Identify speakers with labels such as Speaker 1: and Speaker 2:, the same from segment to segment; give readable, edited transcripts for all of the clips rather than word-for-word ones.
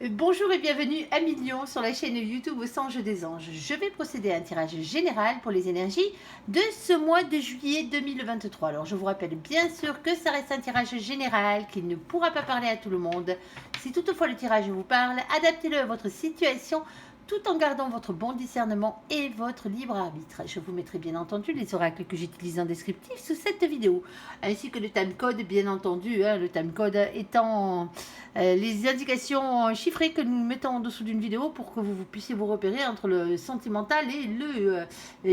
Speaker 1: Bonjour et bienvenue à Millions sur la chaîne YouTube Au Sang des Anges. Je vais procéder à un tirage général pour les énergies de ce mois de juillet 2023. Alors je vous rappelle bien sûr que ça reste un tirage général qui ne pourra pas parler à tout le monde. Si toutefois le tirage vous parle, adaptez-le à votre situation tout en gardant votre bon discernement et votre libre arbitre. Je vous mettrai bien entendu les oracles que j'utilise en descriptif sous cette vidéo, ainsi que le timecode bien entendu, le timecode étant les indications chiffrées que nous mettons en dessous d'une vidéo pour que vous puissiez vous repérer entre le sentimental et le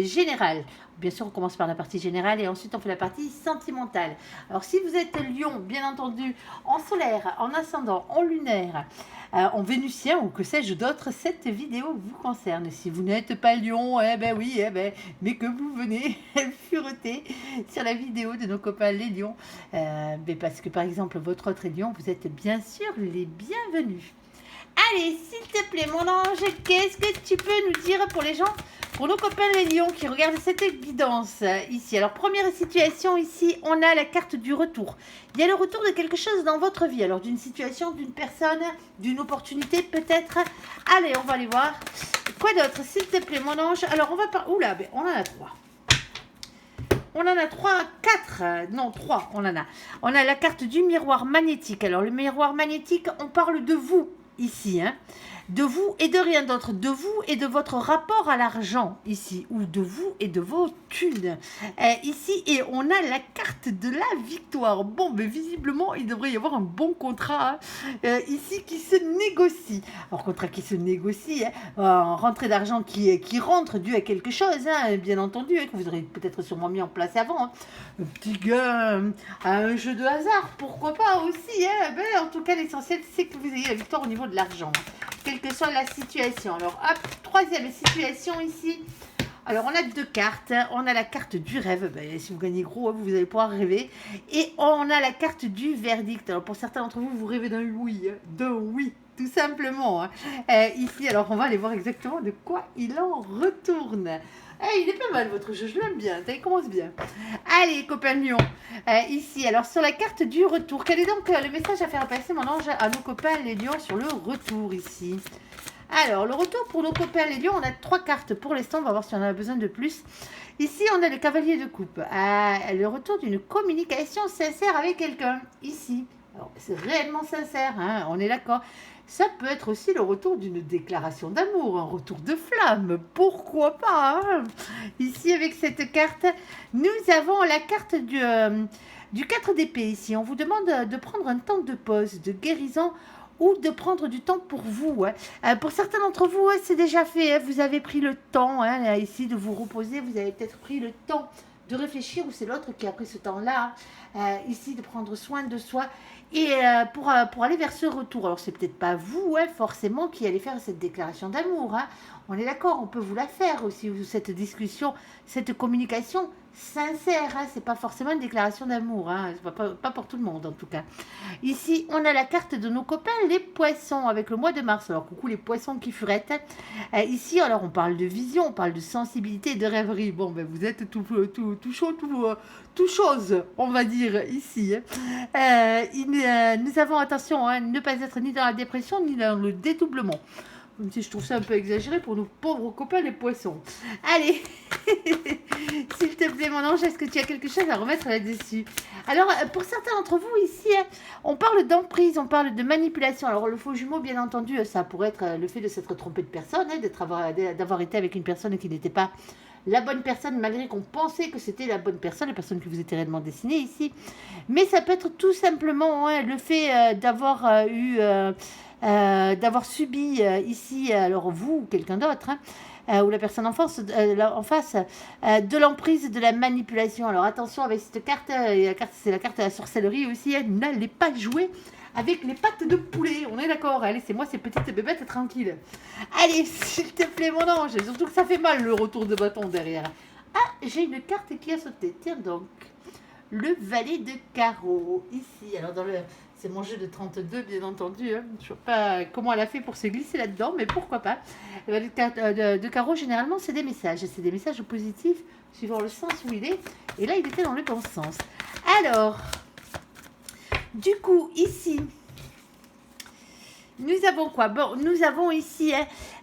Speaker 1: général. Bien sûr, on commence par la partie générale et ensuite on fait la partie sentimentale. Alors si vous êtes Lion, bien entendu, en solaire, en ascendant, en lunaire, en vénusien ou que sais-je d'autre, cette vidéo vous concerne. Si vous n'êtes pas Lion, eh ben oui, mais que vous venez fureter sur la vidéo de nos copains les lions, mais parce que par exemple votre autre lion, vous êtes bien sûr les bienvenus. Allez, s'il te plaît, mon ange, qu'est-ce que tu peux nous dire pour les gens, pour nos copains les lions qui regardent cette guidance ici? Alors, première situation ici, on a la carte du retour. Il y a le retour de quelque chose dans votre vie, alors d'une situation, d'une personne, d'une opportunité peut-être. Allez, on va aller voir. Quoi d'autre, s'il te plaît, mon ange? Alors, on va pas... Oula, on en a trois. On en a 3, 4, non 3, on en a. On a la carte du miroir magnétique. Alors le miroir magnétique, on parle de vous ici, hein. De vous et de rien d'autre, de vous et de votre rapport à l'argent ici, ou de vous et de vos thunes ici, et on a la carte de la victoire. Bon, mais visiblement, il devrait y avoir un bon contrat ici qui se négocie. Alors, contrat qui se négocie, rentrée d'argent qui rentre dû à quelque chose, hein, bien entendu, que vous aurez peut-être sûrement mis en place avant. Hein. Un petit gain à un jeu de hasard, pourquoi pas aussi. Hein. Ben, en tout cas, l'essentiel, c'est que vous ayez la victoire au niveau de l'argent. Quelle que soit la situation. Alors, hop, troisième situation ici. Alors, on a deux cartes. On a la carte du rêve. Ben, si vous gagnez gros, vous allez pouvoir rêver. Et on a la carte du verdict. Alors, pour certains d'entre vous, vous rêvez d'un oui. D'un oui, tout simplement. Ici, alors, on va aller voir exactement de quoi il en retourne. Il est pas mal votre jeu, je l'aime bien, il commence bien. Allez, copains lions, ici, alors sur la carte du retour, quel est donc le message à faire passer, mon ange, à nos copains les lions sur le retour ici? Alors, le retour pour nos copains les lions, on a 3 cartes pour l'instant, on va voir si on en a besoin de plus. Ici, on a le cavalier de coupe, le retour d'une communication sincère avec quelqu'un, ici. Alors, c'est réellement sincère, hein, on est d'accord. Ça peut être aussi le retour d'une déclaration d'amour, un retour de flamme, pourquoi pas, hein. Ici, avec cette carte, nous avons la carte du 4 d'épée. Ici, on vous demande de prendre un temps de pause, de guérison ou de prendre du temps pour vous. Hein. Pour certains d'entre vous, c'est déjà fait. Hein. Vous avez pris le temps ici de vous reposer. Vous avez peut-être pris le temps de réfléchir ou c'est l'autre qui a pris ce temps-là, ici, de prendre soin de soi et pour aller vers ce retour. Alors, c'est peut-être pas vous, forcément, qui allez faire cette déclaration d'amour. Hein. On est d'accord, on peut vous la faire aussi, cette discussion, cette communication sincère. Hein. C'est pas forcément une déclaration d'amour. Hein. C'est pas pour tout le monde, en tout cas. Ici, on a la carte de nos copains, les poissons, avec le mois de mars. Alors, coucou les poissons qui furettent. Ici, alors, on parle de vision, on parle de sensibilité et de rêverie. Bon, ben, vous êtes tout chaud, tout chose, on va dire, ici. Nous avons, attention, ne pas être ni dans la dépression, ni dans le dédoublement. Même si je trouve ça un peu exagéré pour nos pauvres copains les poissons. Allez, s'il te plaît, mon ange, est-ce que tu as quelque chose à remettre là-dessus? Alors, pour certains d'entre vous ici, on parle d'emprise, on parle de manipulation. Alors, le faux jumeau, bien entendu, ça pourrait être le fait de s'être trompé de personne, d'avoir été avec une personne qui n'était pas la bonne personne, malgré qu'on pensait que c'était la bonne personne, la personne que vous étiez réellement destinée ici. Mais ça peut être tout simplement le fait d'avoir d'avoir subi ici, alors vous ou quelqu'un d'autre, ou la personne en face, de l'emprise de la manipulation. Alors attention avec cette carte, c'est la carte de la sorcellerie aussi, n'allez pas jouer avec les pattes de poulet, on est d'accord. Allez, c'est moi ces petites bébêtes tranquilles. Allez, s'il te plaît mon ange, surtout que ça fait mal le retour de bâton derrière. Ah, j'ai une carte qui a sauté, tiens donc. Le valet de carreau, ici, alors c'est mon jeu de 32, bien entendu. Hein. Je ne sais pas comment elle a fait pour se glisser là-dedans, mais pourquoi pas. Le valet de carreau, généralement, c'est des messages. C'est des messages positifs, suivant le sens où il est. Et là, il était dans le bon sens. Alors, du coup, ici, Nous avons quoi? Bon, nous avons ici,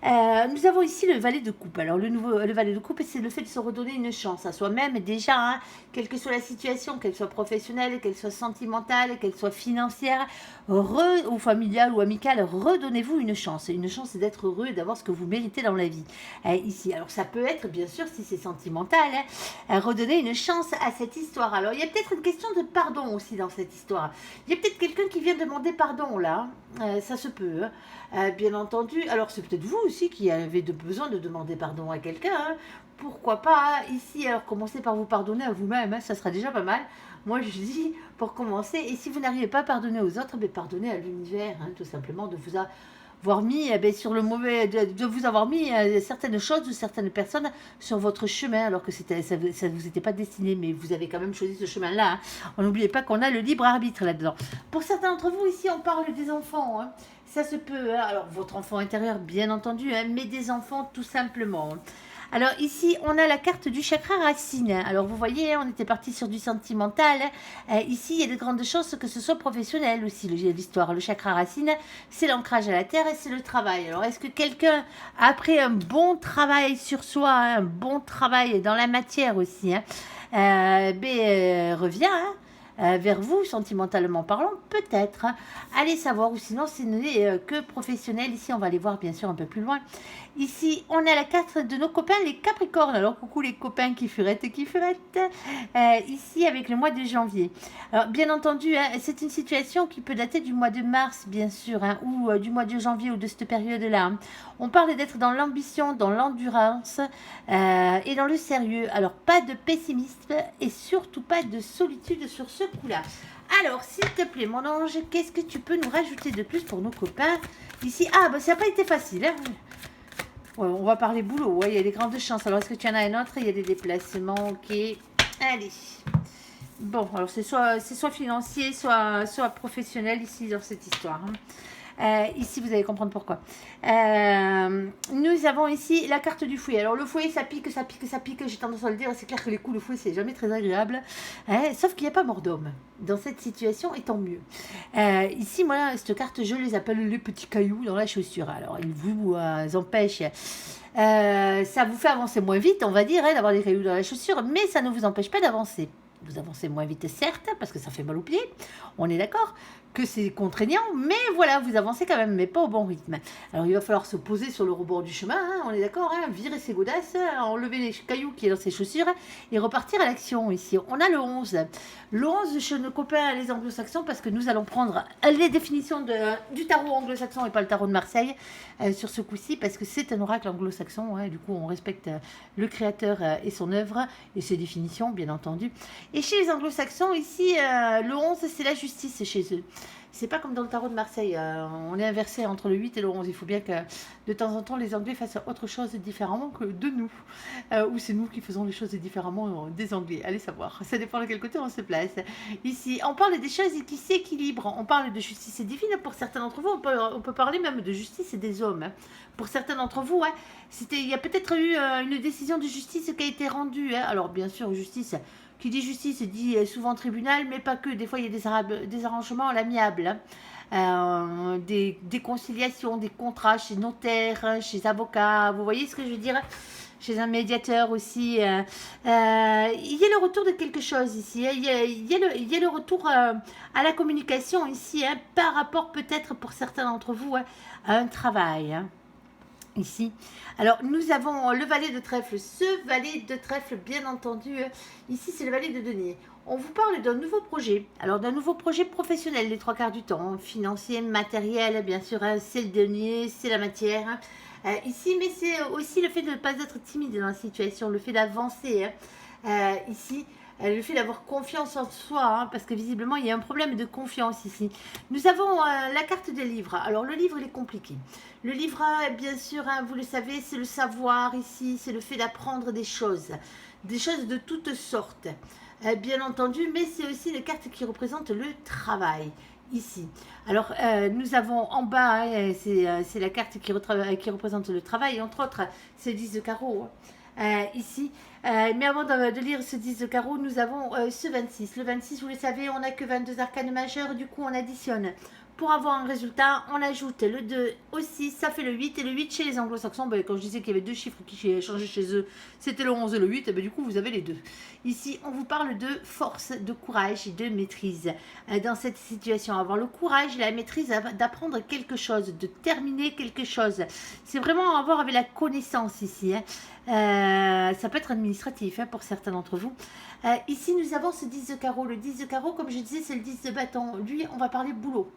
Speaker 1: nous avons ici le valet de coupe. Alors, le valet de coupe, c'est le fait de se redonner une chance à soi-même déjà, hein, quelle que soit la situation, qu'elle soit professionnelle, qu'elle soit sentimentale, qu'elle soit financière, ou familiale ou amicale, redonnez-vous une chance. Une chance d'être heureux et d'avoir ce que vous méritez dans la vie. Ici, alors ça peut être, bien sûr, si c'est sentimental, redonner une chance à cette histoire. Alors, il y a peut-être une question de pardon aussi dans cette histoire. Il y a peut-être quelqu'un qui vient demander pardon là. Ça se peut, hein. Bien entendu. Alors, c'est peut-être vous aussi qui avez besoin de demander pardon à quelqu'un, hein. Pourquoi pas, hein. Ici, alors commencez par vous pardonner à vous-même, hein, ça sera déjà pas mal. Moi, je dis pour commencer. Et si vous n'arrivez pas à pardonner aux autres, pardonnez à l'univers, hein, tout simplement, de vous avoir mis sur le mauvais, de vous avoir mis certaines choses ou certaines personnes sur votre chemin, alors que ça ne vous était pas destiné, mais vous avez quand même choisi ce chemin-là, hein. On n'oubliez pas qu'on a le libre arbitre là-dedans. Pour certains d'entre vous, ici, on parle des enfants, hein. Ça se peut, hein. Alors votre enfant intérieur, bien entendu, hein, mais des enfants tout simplement. Alors ici, on a la carte du chakra racine. Alors vous voyez, on était parti sur du sentimental. Ici, il y a de grandes chances que ce soit professionnel aussi, l'histoire. Le chakra racine, c'est l'ancrage à la terre et c'est le travail. Alors est-ce que quelqu'un, après un bon travail sur soi, un bon travail dans la matière aussi, hein, revient, hein, vers vous, sentimentalement parlant, peut-être, hein. Allez savoir, ou sinon, ce n'est que professionnel. Ici, on va aller voir, bien sûr, un peu plus loin. Ici, on a la carte de nos copains, les Capricornes. Alors, coucou les copains qui furettent et qui furettent. Ici, avec le mois de janvier. Alors, bien entendu, hein, c'est une situation qui peut dater du mois de mars, bien sûr, hein, ou du mois de janvier ou de cette période-là, hein. On parle d'être dans l'ambition, dans l'endurance et dans le sérieux. Alors, pas de pessimisme et surtout pas de solitude sur ce coup-là. Alors, s'il te plaît, mon ange, qu'est-ce que tu peux nous rajouter de plus pour nos copains ici? Ah, ça n'a pas été facile, hein. Ouais, on va parler boulot, ouais, il y a des grandes chances. Alors, est-ce que tu en as un autre? Il y a des déplacements, ok. Allez. Bon, alors c'est soit financier, soit professionnel ici dans cette histoire, hein. Ici, vous allez comprendre pourquoi. Nous avons ici la carte du fouet. Alors, le fouet, ça pique, ça pique, ça pique. J'ai tendance à le dire. C'est clair que les coups de fouet, c'est jamais très agréable. Sauf qu'il n'y a pas mort d'homme dans cette situation, et tant mieux. Ici, moi, cette carte, je les appelle les petits cailloux dans la chaussure. Alors, ils vous empêchent. Ça vous fait avancer moins vite, on va dire, hein, d'avoir des cailloux dans la chaussure, mais ça ne vous empêche pas d'avancer. Vous avancez moins vite, certes, parce que ça fait mal aux pieds, on est d'accord que c'est contraignant, mais voilà, vous avancez quand même, mais pas au bon rythme. Alors, il va falloir se poser sur le rebord du chemin, hein, on est d'accord, hein, virer ses godasses, enlever les cailloux qui est dans ses chaussures et repartir à l'action ici. On a le 11. Le 11 chez nos copains les anglo-saxons, parce que nous allons prendre les définitions du tarot anglo-saxon et pas le tarot de Marseille sur ce coup-ci, parce que c'est un oracle anglo-saxon, hein, du coup, on respecte le créateur et son œuvre et ses définitions, bien entendu. Et chez les anglo-saxons, ici, le 11, c'est la justice chez eux. C'est pas comme dans le tarot de Marseille, on est inversé entre le 8 et le 11. Il faut bien que de temps en temps les Anglais fassent autre chose différemment que de nous. Ou c'est nous qui faisons les choses différemment des Anglais. Allez savoir, ça dépend de quel côté on se place. Ici, on parle des choses qui s'équilibrent. On parle de justice divine pour certains d'entre vous. On peut parler même de justice des hommes, hein. Pour certains d'entre vous, hein, il y a peut-être eu une décision de justice qui a été rendue, hein. Alors bien sûr, justice... Qui dit justice dit souvent tribunal, mais pas que. Des fois, il y a des arrangements à l'amiable, hein. Des conciliations, des contrats chez notaires, chez avocats. Vous voyez ce que je veux dire? Chez un médiateur aussi. Il y a le retour de quelque chose ici, hein. Il y a le retour à la communication ici, hein, par rapport peut-être pour certains d'entre vous, hein, à un travail, hein. Ici. Alors, nous avons le valet de trèfle. Ce valet de trèfle, bien entendu, ici, c'est le valet de denier. On vous parle d'un nouveau projet. Alors, d'un nouveau projet professionnel, les trois quarts du temps. Financier, matériel, bien sûr, hein, c'est le denier, c'est la matière. Ici, mais c'est aussi le fait de ne pas être timide dans la situation, le fait d'avancer, hein. Ici, le fait d'avoir confiance en soi, hein, parce que visiblement, il y a un problème de confiance ici. Nous avons la carte des livres. Alors, le livre, il est compliqué. Le livre, bien sûr, hein, vous le savez, c'est le savoir ici, c'est le fait d'apprendre des choses de toutes sortes, bien entendu, mais c'est aussi les cartes qui représentent le travail. Ici. Alors, nous avons en bas, hein, c'est la carte qui représente le travail, entre autres, c'est le 10 de carreau, hein. Ici, mais avant de lire ce 10 de carreau, nous avons ce 26. Le 26, vous le savez, on n'a que 22 arcanes majeures, du coup on additionne pour avoir un résultat, on ajoute le 2 au 6, ça fait le 8. Et le 8 chez les anglo-saxons, ben, quand je disais qu'il y avait deux chiffres qui changeaient chez eux, c'était le 11 et le 8, et ben, du coup vous avez les deux. Ici, on vous parle de force, de courage et de maîtrise. Dans cette situation, avoir le courage et la maîtrise d'apprendre quelque chose, de terminer quelque chose. C'est vraiment avoir avec la connaissance ici. Ça peut être administratif pour certains d'entre vous. Ici, nous avons ce 10 de carreau. Le 10 de carreau, comme je disais, c'est le 10 de bâton. Lui, on va parler boulot.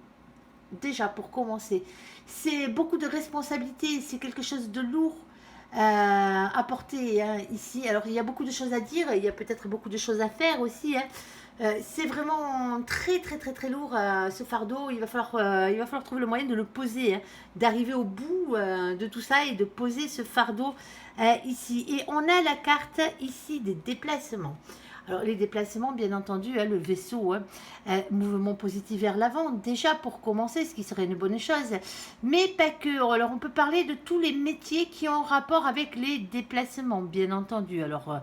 Speaker 1: Déjà, pour commencer. C'est beaucoup de responsabilités. C'est quelque chose de lourd à porter ici. Alors, il y a beaucoup de choses à dire. Il y a peut-être beaucoup de choses à faire aussi. C'est vraiment très, très, très, très lourd, ce fardeau. Il va falloir trouver le moyen de le poser, d'arriver au bout de tout ça et de poser ce fardeau ici. Et on a la carte ici des déplacements. Alors, les déplacements, bien entendu, le vaisseau, mouvement positif vers l'avant, déjà pour commencer, ce qui serait une bonne chose, mais pas que. Alors, on peut parler de tous les métiers qui ont rapport avec les déplacements, bien entendu. Alors,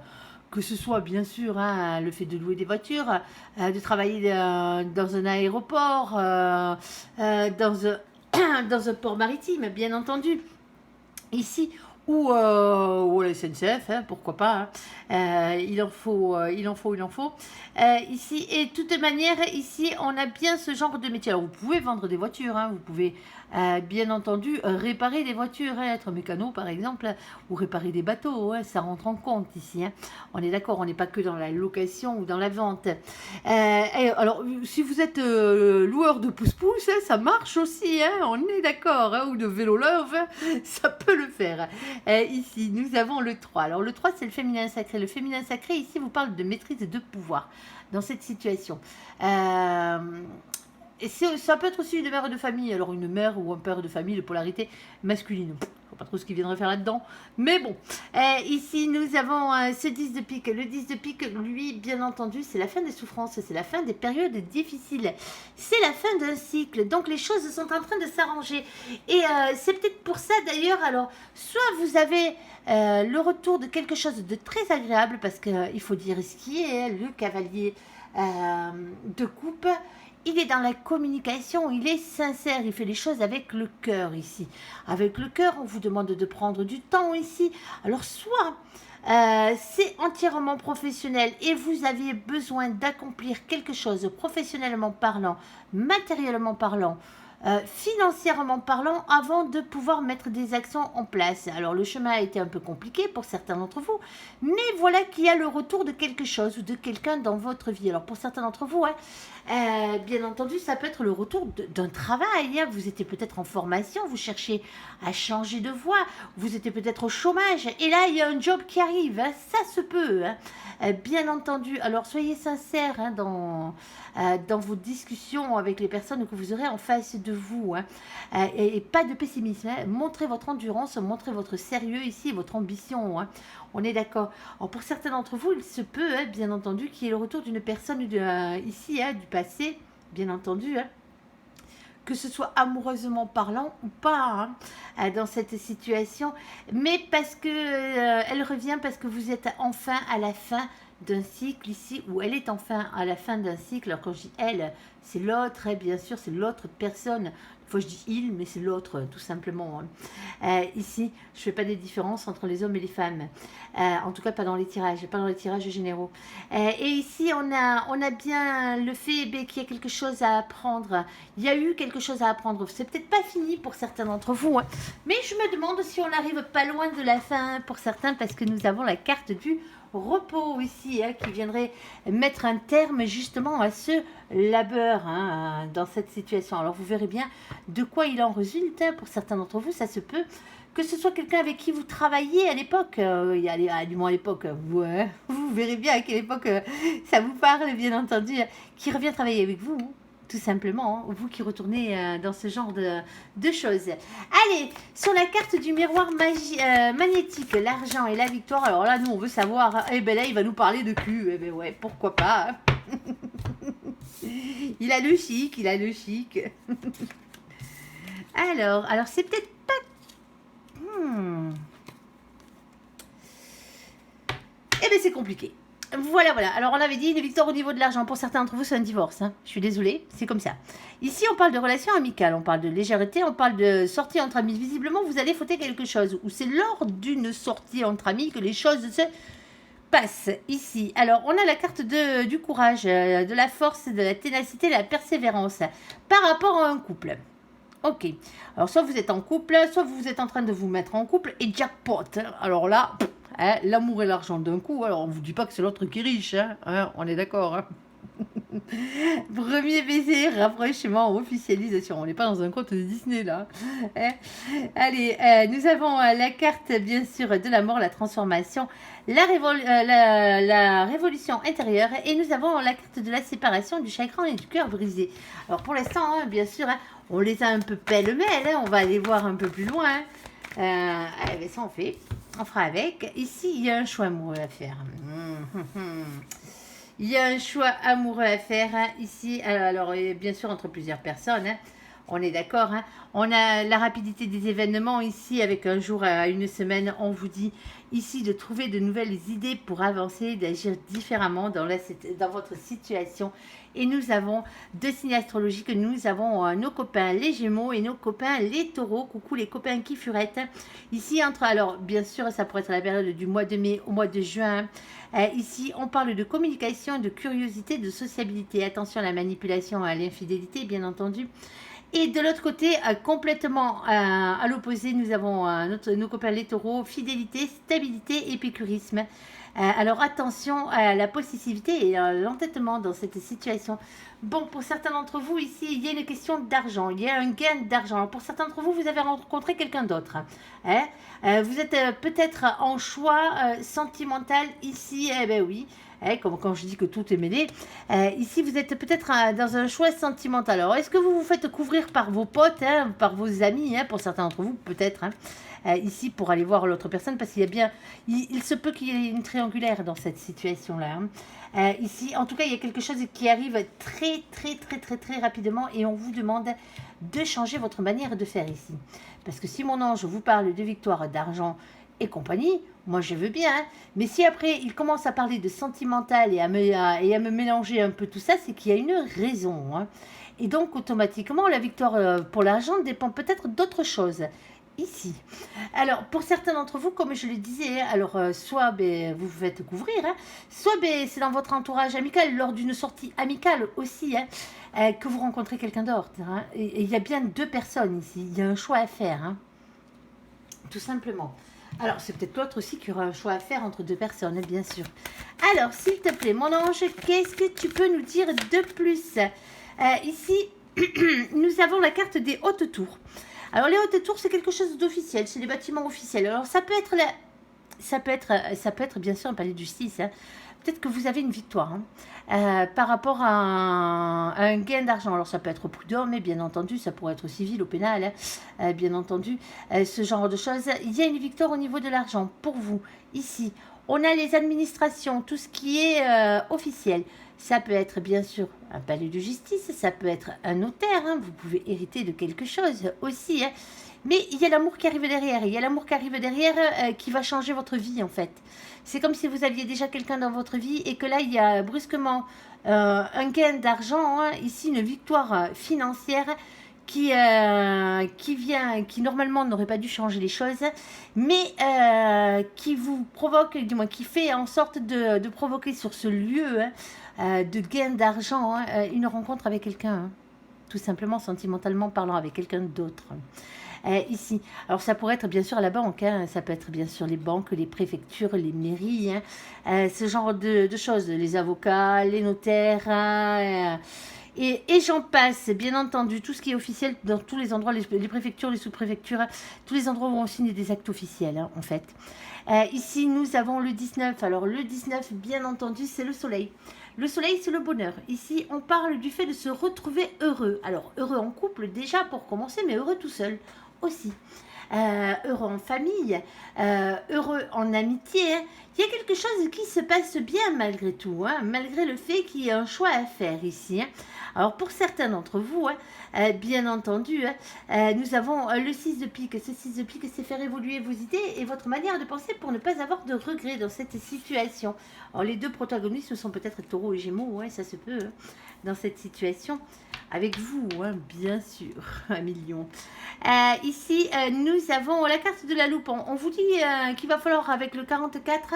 Speaker 1: que ce soit, bien sûr, le fait de louer des voitures, de travailler dans un aéroport, dans un port maritime, bien entendu. Ici, ou à la SNCF, pourquoi pas. Il en faut. Ici, et de toute manière, ici, on a bien ce genre de métier. Alors, vous pouvez vendre des voitures, vous pouvez, bien entendu, réparer des voitures, être mécano, par exemple, ou réparer des bateaux, ça rentre en compte ici. On est d'accord, on n'est pas que dans la location ou dans la vente. Alors, si vous êtes loueur de pousse-pousse, ça marche aussi, on est d'accord, ou de vélo love, ça peut le faire. Ici, nous avons le 3. Alors, le 3, c'est le féminin sacré. Le féminin sacré, ici, vous parle de maîtrise et de pouvoir dans cette situation. Et ça peut être aussi une mère de famille. Alors, une mère ou un père de famille de polarité masculine. Je ne sais pas trop ce qu'il viendrait faire là-dedans. Mais bon. Ici, nous avons ce 10 de pique. Le 10 de pique, lui, bien entendu, c'est la fin des souffrances. C'est la fin des périodes difficiles. C'est la fin d'un cycle. Donc, les choses sont en train de s'arranger. Et c'est peut-être pour ça, d'ailleurs, alors, soit vous avez le retour de quelque chose de très agréable, parce qu'il faut dire ce qui est, le cavalier de coupe. Il est dans la communication, il est sincère, il fait les choses avec le cœur ici. Avec le cœur, on vous demande de prendre du temps ici. Alors, soit c'est entièrement professionnel et vous avez besoin d'accomplir quelque chose professionnellement parlant, matériellement parlant, financièrement parlant, avant de pouvoir mettre des actions en place. Alors, le chemin a été un peu compliqué pour certains d'entre vous, mais voilà qu'il y a le retour de quelque chose ou de quelqu'un dans votre vie. Alors, pour certains d'entre vous, bien entendu, ça peut être le retour d'un travail. Vous étiez peut-être en formation, vous cherchez à changer de voie, vous étiez peut-être au chômage, et là, il y a un job qui arrive. Ça se peut, bien entendu. Alors, soyez sincères dans vos discussions avec les personnes que vous aurez en face de vous. Et pas de pessimisme. Montrez votre endurance, montrez votre sérieux ici, votre ambition. On est d'accord. Alors, pour certains d'entre vous, il se peut, bien entendu, qu'il y ait le retour d'une personne ici, du passé, bien entendu, que ce soit amoureusement parlant ou pas, dans cette situation, mais parce que elle revient, parce que vous êtes enfin à la fin d'un cycle ici, ou elle est enfin à la fin d'un cycle. Alors, quand je dis elle, c'est l'autre, bien sûr, c'est l'autre personne. Des fois je dis il, mais c'est l'autre, tout simplement. Ici, je ne fais pas des différences entre les hommes et les femmes. En tout cas, pas dans les tirages généraux. Et ici, on a bien le fait qu'il y a quelque chose à apprendre. Il y a eu quelque chose à apprendre. C'est peut-être pas fini pour certains d'entre vous, mais je me demande si on n'arrive pas loin de la fin pour certains, parce que nous avons la carte du repos ici, qui viendrait mettre un terme justement à ce labeur dans cette situation. Alors, vous verrez bien de quoi il en résulte. Pour certains d'entre vous, ça se peut que ce soit quelqu'un avec qui vous travaillez à l'époque, du moins à l'époque, vous verrez bien à quelle époque ça vous parle, bien entendu, qui revient travailler avec vous, tout simplement, vous qui retournez dans ce genre de choses. Allez, sur la carte du miroir magnétique, l'argent et la victoire. Alors là, nous, on veut savoir, eh ben là, il va nous parler de cul. Eh ben ouais, pourquoi pas. Il a le chic, alors c'est peut-être pas... Eh bien, c'est compliqué. Voilà, voilà. Alors, on avait dit une victoire au niveau de l'argent. Pour certains d'entre vous, c'est un divorce. Hein. Je suis désolée, c'est comme ça. Ici, on parle de relations amicales, on parle de légèreté, on parle de sortie entre amis. Visiblement, vous allez fêter quelque chose. Ou c'est lors d'une sortie entre amis que les choses se passent ici. Alors, on a la carte du courage, de la force, de la ténacité, de la persévérance par rapport à un couple. Ok. Alors, soit vous êtes en couple, soit vous êtes en train de vous mettre en couple et jackpot. Alors là... Hein, l'amour et l'argent d'un coup, alors on ne vous dit pas que c'est l'autre qui est riche, hein, on est d'accord. Hein. Premier baiser, rapprochement, officialisation. On n'est pas dans un conte de Disney là. Hein. Allez, nous avons la carte bien sûr de la mort, la transformation, la révolution intérieure et nous avons la carte de la séparation, du chagrin et du cœur brisé. Alors pour l'instant, hein, bien sûr, hein, on les a un peu pêle-mêle, hein, on va aller voir un peu plus loin. Allez, ça on fera avec. Ici, il y a un choix amoureux à faire. Il y a un choix amoureux à faire ici. Alors, bien sûr, entre plusieurs personnes. Hein. On est d'accord. Hein. On a la rapidité des événements ici avec un jour à une semaine. On vous dit ici de trouver de nouvelles idées pour avancer, d'agir différemment dans votre situation. Et nous avons deux signes astrologiques. Nous avons nos copains les Gémeaux et nos copains les Taureaux. Coucou les copains qui furettent. Ici, alors bien sûr, ça pourrait être la période du mois de mai au mois de juin. Ici, on parle de communication, de curiosité, de sociabilité. Attention à la manipulation, à l'infidélité, bien entendu. Et de l'autre côté, complètement à l'opposé, nous avons nos copains les taureaux, fidélité, stabilité, épicurisme. Alors attention à la possessivité et à l'entêtement dans cette situation. Bon, pour certains d'entre vous, ici, il y a une question d'argent, il y a un gain d'argent. Pour certains d'entre vous, vous avez rencontré quelqu'un d'autre. Hein. Vous êtes peut-être en choix sentimental ici, eh bien oui. Comme quand je dis que tout est mêlé. Ici, vous êtes peut-être dans un choix sentimental. Alors, est-ce que vous vous faites couvrir par vos potes, hein, par vos amis, hein, pour certains d'entre vous, peut-être, hein, ici, pour aller voir l'autre personne, parce qu'il y a bien... Il se peut qu'il y ait une triangulaire dans cette situation-là. Hein. Ici, en tout cas, il y a quelque chose qui arrive très, très, très, très, très rapidement et on vous demande de changer votre manière de faire ici. Parce que si mon ange vous parle de victoire, d'argent et compagnie, moi je veux bien, hein. Mais si après il commence à parler de sentimental et à me mélanger un peu tout ça, c'est qu'il y a une raison. Hein. Et donc automatiquement, la victoire pour l'argent dépend peut-être d'autre chose. Ici. Alors, pour certains d'entre vous, comme je le disais, alors soit vous vous faites couvrir, hein, soit c'est dans votre entourage amical, lors d'une sortie amicale aussi, hein, que vous rencontrez quelqu'un d'autre. Hein. Et il y a bien deux personnes ici, il y a un choix à faire, hein, tout simplement. Alors, c'est peut-être l'autre aussi qui aura un choix à faire entre deux personnes, bien sûr. Alors, s'il te plaît, mon ange, qu'est-ce que tu peux nous dire de plus? Ici, nous avons la carte des hautes tours. Alors, les hautes tours, c'est quelque chose d'officiel, c'est des bâtiments officiels. Alors, ça peut être bien sûr un palais de justice. Hein. Peut-être que vous avez une victoire par rapport à un gain d'argent. Alors, ça peut être prudent, mais bien entendu, ça pourrait être civil, au pénal, hein, bien entendu, ce genre de choses. Il y a une victoire au niveau de l'argent pour vous, ici. On a les administrations, tout ce qui est officiel. Ça peut être bien sûr un palais de justice, ça peut être un notaire, hein, vous pouvez hériter de quelque chose aussi. Hein. Mais il y a l'amour qui arrive derrière, il y a l'amour qui arrive derrière qui va changer votre vie en fait. C'est comme si vous aviez déjà quelqu'un dans votre vie et que là il y a brusquement un gain d'argent, hein, ici une victoire financière qui vient, qui normalement n'aurait pas dû changer les choses, mais qui vous provoque, du moins qui fait en sorte de provoquer sur ce lieu de gain d'argent une rencontre avec quelqu'un, hein, tout simplement sentimentalement parlant avec quelqu'un d'autre. Ici, alors ça pourrait être bien sûr la banque, hein, ça peut être bien sûr les banques, les préfectures, les mairies, hein, ce genre de choses, les avocats, les notaires, hein, et j'en passe, bien entendu, tout ce qui est officiel dans tous les endroits, les préfectures, les sous-préfectures, tous les endroits où on signe des actes officiels, hein, en fait. Ici, nous avons le 19. Alors, le 19, bien entendu, c'est le soleil. Le soleil, c'est le bonheur. Ici, on parle du fait de se retrouver heureux. Alors, heureux en couple, déjà, pour commencer, mais heureux tout seul. aussi. Heureux en famille, heureux en amitié. Hein. Il y a quelque chose qui se passe bien malgré tout, hein, malgré le fait qu'il y ait un choix à faire ici. Hein. Alors pour certains d'entre vous, hein, bien entendu, hein, nous avons le 6 de pique. Ce 6 de pique, c'est faire évoluer vos idées et votre manière de penser pour ne pas avoir de regrets dans cette situation. Alors les deux protagonistes sont peut-être Taureau et Gémeaux, hein, ça se peut, hein, dans cette situation. Avec vous, hein, bien sûr, 1 million. Ici, nous avons la carte de la loupe. On vous dit qu'il va falloir, avec le 44,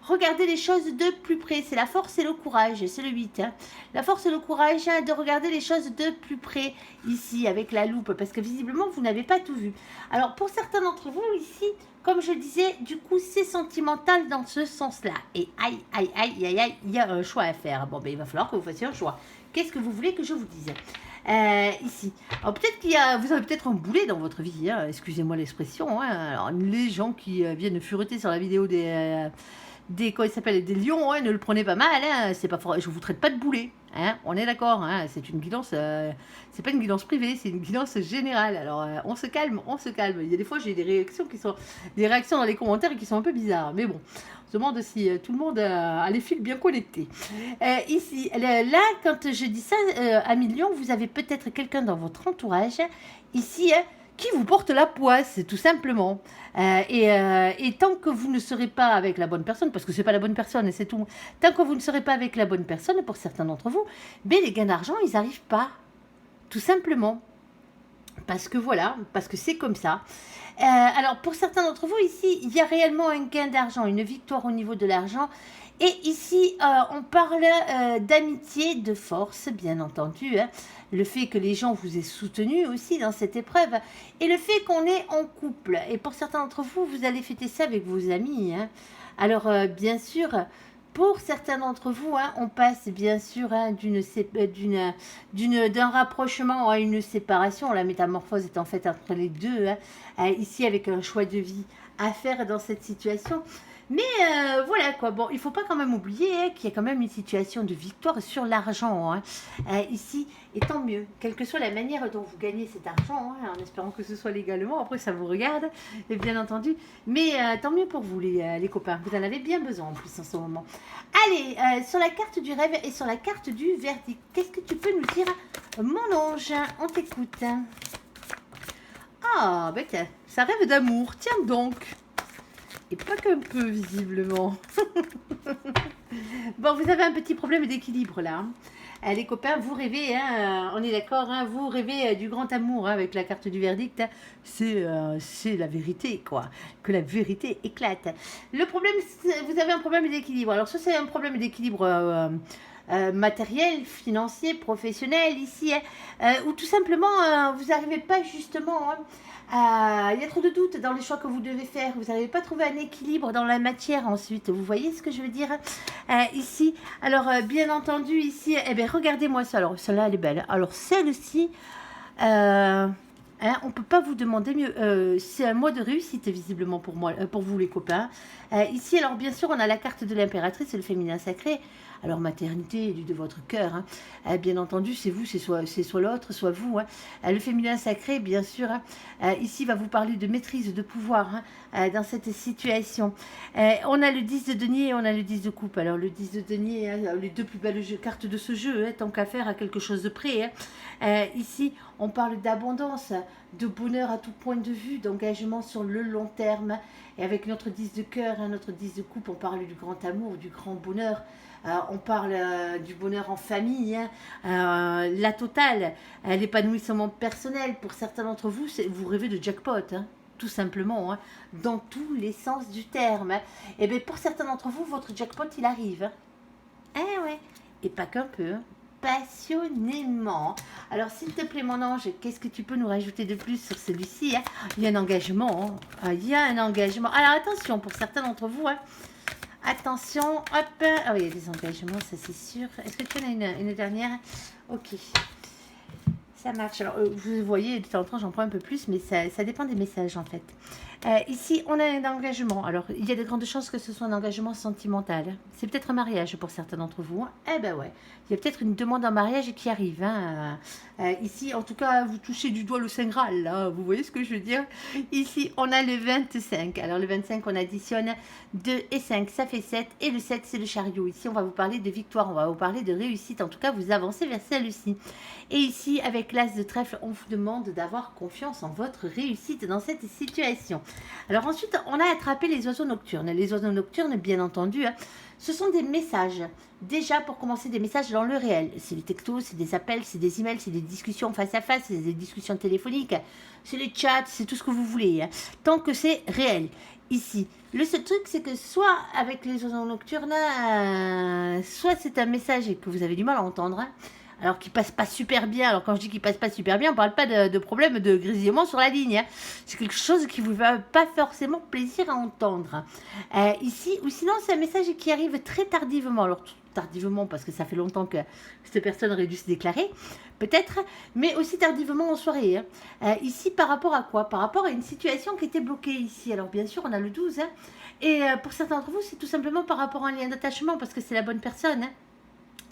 Speaker 1: regarder les choses de plus près. C'est la force et le courage, c'est le 8. Hein. La force et le courage hein, de regarder les choses de plus près, ici, avec la loupe, parce que visiblement, vous n'avez pas tout vu. Alors, pour certains d'entre vous, ici, comme je disais, du coup, c'est sentimental dans ce sens-là. Et aïe, aïe, aïe, aïe, aïe, il y a un choix à faire. Bon, ben, il va falloir que vous fassiez un choix. Qu'est-ce que vous voulez que je vous dise ici? Alors peut-être vous avez peut-être un boulet dans votre vie, hein, excusez-moi l'expression. Hein. Alors les gens qui viennent fureter sur la vidéo comment il s'appelle, des lions, hein, ne le prenez pas mal, hein, c'est pas fort, je vous traite pas de boulet, hein, on est d'accord, hein, c'est une guidance, c'est pas une guidance privée, c'est une guidance générale. Alors on se calme, on se calme. Il y a des fois j'ai des réactions dans les commentaires qui sont un peu bizarres, mais bon. Je me demande si tout le monde a les fils bien connectés. Ici, là, quand je dis ça, à million, vous avez peut-être quelqu'un dans votre entourage, ici, qui vous porte la poisse, tout simplement. Et tant que vous ne serez pas avec la bonne personne, parce que c'est pas la bonne personne, c'est tout. Tant que vous ne serez pas avec la bonne personne, pour certains d'entre vous, ben, les gains d'argent, ils n'arrivent pas. Tout simplement. Parce que voilà, parce que c'est comme ça. Alors, pour certains d'entre vous, ici, il y a réellement un gain d'argent, une victoire au niveau de l'argent. Et ici, on parle d'amitié, de force, bien entendu. Hein. Le fait que les gens vous aient soutenu aussi dans cette épreuve. Et le fait qu'on est en couple. Et pour certains d'entre vous, vous allez fêter ça avec vos amis. Hein. Alors, bien sûr... Pour certains d'entre vous, hein, on passe bien sûr hein, d'un rapprochement à une séparation. La métamorphose est en fait entre les deux. Hein, ici, avec un choix de vie à faire dans cette situation. Mais voilà quoi, bon, il ne faut pas quand même oublier hein, qu'il y a quand même une situation de victoire sur l'argent hein, ici, et tant mieux, quelle que soit la manière dont vous gagnez cet argent, hein, en espérant que ce soit légalement, après ça vous regarde, et bien entendu, mais tant mieux pour vous les copains, vous en avez bien besoin en plus en ce moment. Allez, sur la carte du rêve et sur la carte du verdict, qu'est-ce que tu peux nous dire, mon ange, on t'écoute. Ah, ben tiens, ça rêve d'amour, tiens donc. Et pas qu'un peu, visiblement. Bon, vous avez un petit problème d'équilibre, là. Hein. Les copains, vous rêvez, hein, on est d'accord, hein, vous rêvez du grand amour hein, avec la carte du verdict. Hein. C'est la vérité, quoi. Que la vérité éclate. Le problème, vous avez un problème d'équilibre. Alors, ça, c'est un problème d'équilibre... matériel, financier, professionnel ici, hein, ou tout simplement vous n'arrivez pas justement, il y a trop de doutes dans les choix que vous devez faire, vous n'arrivez pas à trouver un équilibre dans la matière ensuite, vous voyez ce que je veux dire ici, alors bien entendu ici, eh bien regardez-moi ça, alors celle-là elle est belle, alors celle-ci, hein, on ne peut pas vous demander mieux. C'est un mois de réussite, visiblement, pour moi, pour vous, les copains. Ici, alors, bien sûr, on a la carte de l'impératrice, le féminin sacré. Alors, maternité, élu de votre cœur. Hein. Bien entendu, c'est vous, c'est soit l'autre, soit vous. Hein. Le féminin sacré, bien sûr, hein, ici, va vous parler de maîtrise, de pouvoir hein, dans cette situation. On a le 10 de denier et on a le 10 de coupe. Alors, le 10 de denier, hein, les deux plus belles cartes de ce jeu, hein, tant qu'à faire à quelque chose de près. Hein. Ici, on parle d'abondance, de bonheur à tout point de vue, d'engagement sur le long terme. Et avec notre 10 de cœur, hein, notre 10 de coupe, on parle du grand amour, du grand bonheur. On parle du bonheur en famille, hein, la totale, l'épanouissement personnel. Pour certains d'entre vous, vous rêvez de jackpot, hein, tout simplement, hein, dans tous les sens du terme. Hein. Et bien pour certains d'entre vous, votre jackpot, il arrive. Hein. Eh ouais, et pas qu'un peu. Hein. Passionnément. Alors, s'il te plaît, mon ange, qu'est-ce que tu peux nous rajouter de plus sur celui-ci hein. Il y a un engagement. Hein. Il y a un engagement. Alors, attention, pour certains d'entre vous, hein. Attention, hop. Ah oui, il y a des engagements, ça c'est sûr. Est-ce que tu en as une dernière? Ok. Ça marche. Alors, vous voyez, de temps en temps, j'en prends un peu plus, mais ça dépend des messages, en fait. Ici, on a un engagement. Alors, il y a de grandes chances que ce soit un engagement sentimental. C'est peut-être un mariage pour certains d'entre vous. Eh ben ouais. Il y a peut-être une demande en mariage qui arrive. Hein. Ici, en tout cas, vous touchez du doigt le Saint Graal, là. Vous voyez ce que je veux dire? Ici, on a le 25. Alors, le 25, on additionne 2 et 5, ça fait 7. Et le 7, c'est le chariot. Ici, on va vous parler de victoire. On va vous parler de réussite. En tout cas, vous avancez vers celle-ci. Et ici, avec l'as de trèfle, on vous demande d'avoir confiance en votre réussite dans cette situation. Alors ensuite, on a attrapé les oiseaux nocturnes. Les oiseaux nocturnes, bien entendu, hein, ce sont des messages. Déjà, pour commencer, des messages dans le réel. C'est des textos, c'est des appels, c'est des emails, c'est des discussions face à face, c'est des discussions téléphoniques, c'est les chats, c'est tout ce que vous voulez. Hein, tant que c'est réel. Ici, le seul truc, c'est que soit avec les oiseaux nocturnes, soit c'est un message que vous avez du mal à entendre, hein, alors qu'il passe pas super bien. Alors quand je dis qu'il passe pas super bien, on parle pas de problème de grésillement sur la ligne. Hein. C'est quelque chose qui vous va pas forcément plaisir à entendre. Ici, ou sinon c'est un message qui arrive très tardivement. Alors tardivement parce que ça fait longtemps que cette personne aurait dû se déclarer, peut-être, mais aussi tardivement en soirée. Hein. Ici, par rapport à quoi? Par rapport à une situation qui était bloquée ici. Alors bien sûr, on a le 12. Hein, et pour certains d'entre vous, c'est tout simplement par rapport à un lien d'attachement parce que c'est la bonne personne. Hein.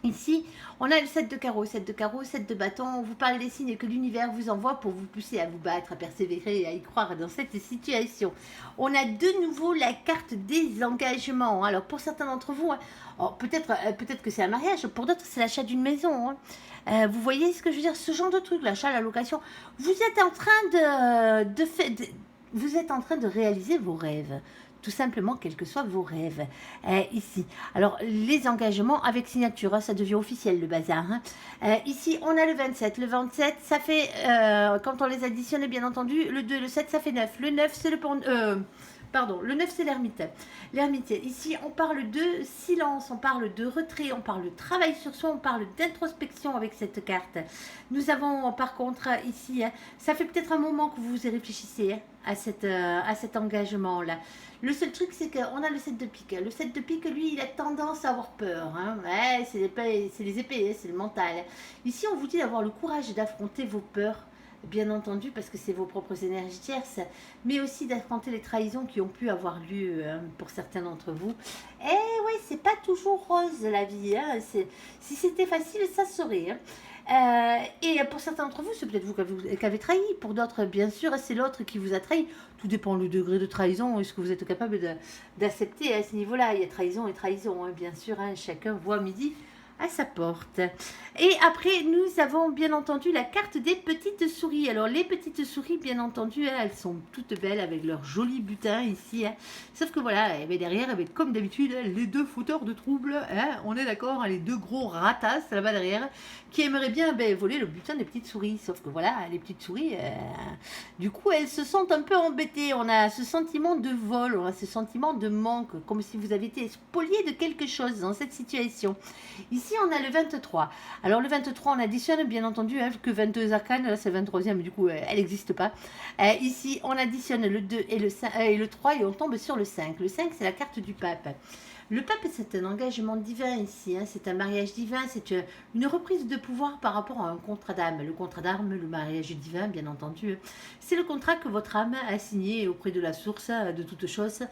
Speaker 1: Ici, on a le 7 de carreau, 7 de carreau, 7 de bâton. On vous parle des signes que l'univers vous envoie pour vous pousser à vous battre, à persévérer et à y croire dans cette situation. On a de nouveau la carte des engagements. Alors, pour certains d'entre vous, hein, peut-être que c'est un mariage. Pour d'autres, c'est l'achat d'une maison. Hein. Vous voyez ce que je veux dire? Ce genre de truc, l'achat, la location. Vous êtes en train vous êtes en train de réaliser vos rêves. Tout simplement, quels que soient vos rêves. Ici, alors les engagements avec signature, hein, ça devient officiel le bazar. Hein. Ici, on a le 27. Le 27, ça fait, quand on les additionne, bien entendu, le 2 et le 7, ça fait 9. Le 9, c'est le 9, c'est l'ermite. L'ermite, ici, on parle de silence, on parle de retrait, on parle de travail sur soi, on parle d'introspection avec cette carte. Nous avons, par contre, ici, hein, ça fait peut-être un moment que vous y réfléchissez hein, à cet engagement-là. Le seul truc, c'est qu'on a le 7 de pique. Le 7 de pique, lui, il a tendance à avoir peur. Hein. Ouais, c'est les épées, c'est le mental. Ici, on vous dit d'avoir le courage d'affronter vos peurs, bien entendu, parce que c'est vos propres énergies tierces, mais aussi d'affronter les trahisons qui ont pu avoir lieu pour certains d'entre vous. Et oui, c'est pas toujours rose la vie. Hein. Si c'était facile, ça serait. Hein. Et pour certains d'entre vous, c'est peut-être vous qui avez trahi. Pour d'autres, bien sûr, c'est l'autre qui vous a trahi. Tout dépend le degré de trahison et ce que vous êtes capable d'accepter à ce niveau-là. Il y a trahison et trahison, hein, bien sûr. Hein, chacun voit midi à sa porte. Et après, nous avons bien entendu la carte des petites souris. Alors, les petites souris, bien entendu, hein, elles sont toutes belles avec leur joli butin ici. Hein. Sauf que voilà, derrière, comme d'habitude, les deux fauteurs de troubles, hein, on est d'accord, hein, les deux gros ratasses là-bas derrière, qui aimeraient bien voler le butin des petites souris. Sauf que voilà, les petites souris, du coup, elles se sentent un peu embêtées. On a ce sentiment de vol, on a ce sentiment de manque, comme si vous aviez été spolié de quelque chose dans cette situation. Ici, on a le 23. Alors, le 23, on additionne, bien entendu, hein, que 22 arcanes, là, c'est le 23e, mais du coup, elle n'existe pas. Ici, on additionne le 2 et le 3 et on tombe sur le 5. Le 5, c'est la carte du pape. Le pape, c'est un engagement divin ici, hein, c'est un mariage divin, c'est une reprise de pouvoir par rapport à un contrat d'âme. Le contrat d'âme, le mariage divin, bien entendu, c'est le contrat que votre âme a signé auprès de la source de toute chose,